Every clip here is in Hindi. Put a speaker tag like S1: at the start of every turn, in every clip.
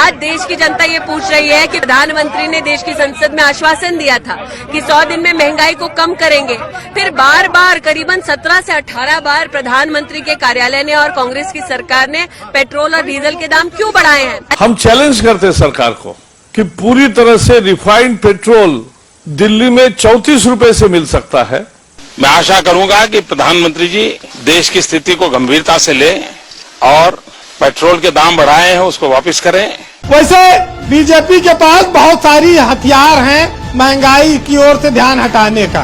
S1: आज देश की जनता ये पूछ रही है कि प्रधानमंत्री ने देश की संसद में आश्वासन दिया था कि 100 दिन में महंगाई को कम करेंगे। फिर बार बार करीबन 17 से 18 बार प्रधानमंत्री के कार्यालय ने और कांग्रेस की सरकार ने पेट्रोल और डीजल के दाम क्यों बढ़ाए हैं?
S2: हम चैलेंज करते हैं सरकार को कि पूरी तरह से रिफाइंड पेट्रोल दिल्ली में 34 रुपए से मिल सकता है।
S3: मैं आशा करूंगा कि प्रधानमंत्री जी देश की स्थिति को गंभीरता से लें और पेट्रोल के दाम बढ़ाए हैं उसको वापस करें।
S4: वैसे बीजेपी के पास बहुत सारी हथियार हैं महंगाई की ओर से ध्यान हटाने का।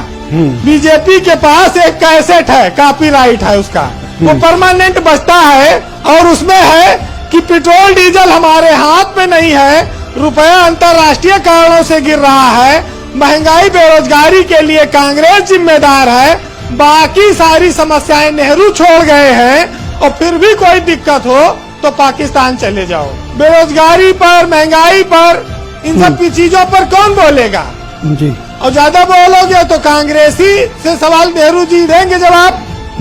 S4: बीजेपी के पास एक कैसेट है, कॉपीराइट है उसका, वो परमानेंट बजता है और उसमें है कि पेट्रोल डीजल हमारे हाथ में नहीं है, रुपया अंतर्राष्ट्रीय कारणों से गिर रहा है, महंगाई बेरोजगारी के लिए कांग्रेस जिम्मेदार है, बाकी सारी समस्याएं नेहरू छोड़ गए हैं और फिर भी कोई दिक्कत हो तो पाकिस्तान चले जाओ। बेरोजगारी पर, महंगाई पर, इन सब की चीजों पर कौन बोलेगा जी? और ज्यादा बोलोगे तो कांग्रेसी से सवाल नेहरू जी देंगे जवाब।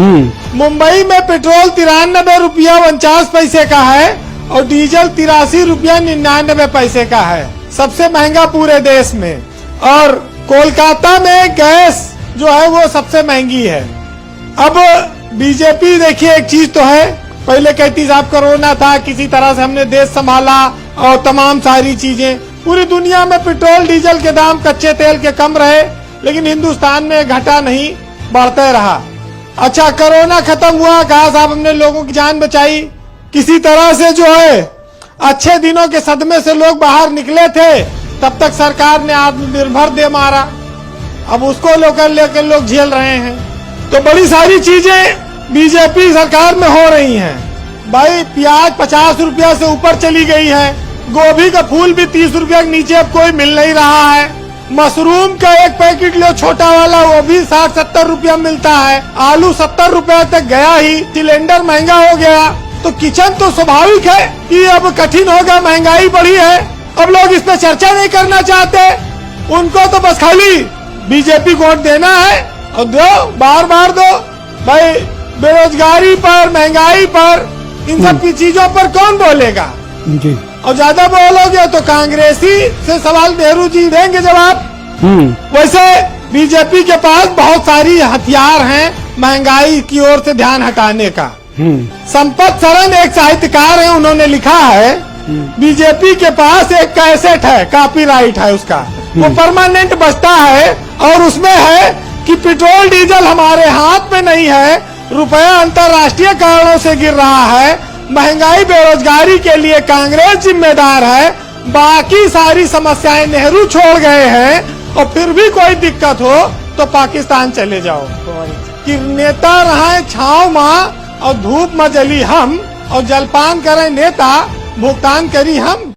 S4: मुंबई में पेट्रोल 93 रुपया 49 पैसे का है और डीजल 83 रुपया 99 पैसे का है, सबसे महंगा पूरे देश में। और कोलकाता में गैस जो है वो सबसे महंगी है। अब बीजेपी देखिए एक चीज तो है, पहले कहती साहब कोरोना था, किसी तरह से हमने देश संभाला और तमाम सारी चीजें, पूरी दुनिया में पेट्रोल डीजल के दाम कच्चे तेल के कम रहे लेकिन हिंदुस्तान में घटा नहीं, बढ़ते रहा। अच्छा कोरोना खत्म हुआ, कहा साहब हमने लोगों की जान बचाई, किसी तरह से जो है अच्छे दिनों के सदमे से लोग बाहर निकले थे, तब तक सरकार ने आत्मनिर्भर दे मारा, अब उसको लेकर लोग झेल रहे हैं। तो बड़ी सारी चीजें बीजेपी सरकार में हो रही हैं। भाई प्याज 50 रुपया से ऊपर चली गई है, गोभी का फूल भी 30 रुपया के नीचे अब कोई मिल नहीं रहा है, मशरूम का एक पैकेट लो छोटा वाला वो भी 60-70 रुपया मिलता है, आलू 70 रुपया तक गया ही, सिलेंडर महंगा हो गया। तो किचन तो स्वाभाविक है कि अब कठिन होगा, महंगाई बढ़ी है, अब लोग इस पर चर्चा नहीं करना चाहते, उनको तो बस खाली बीजेपी को वोट देना है और दो, बार बार दो। भाई बेरोजगारी पर, महंगाई पर, इन सब की चीजों पर कौन बोलेगा जी? और ज्यादा बोलोगे तो कांग्रेसी से सवाल नेहरू जी देंगे जवाब। वैसे बीजेपी के पास बहुत सारी हथियार हैं महंगाई की ओर से ध्यान हटाने का। संपत सरन एक साहित्यकार है, उन्होंने लिखा है बीजेपी के पास एक कैसेट है, कॉपीराइट है उसका, वो परमानेंट बजता है और उसमें है कि पेट्रोल डीजल हमारे हाथ में नहीं है, रुपया अंतर्राष्ट्रीय कारणों से गिर रहा है, महंगाई बेरोजगारी के लिए कांग्रेस जिम्मेदार है, बाकी सारी समस्याएं नेहरू छोड़ गए हैं और फिर भी कोई दिक्कत हो तो पाकिस्तान चले जाओ। कि नेता रहे छाव माँ और धूप में जली हम और जलपान करें नेता, भुगतान करी हम।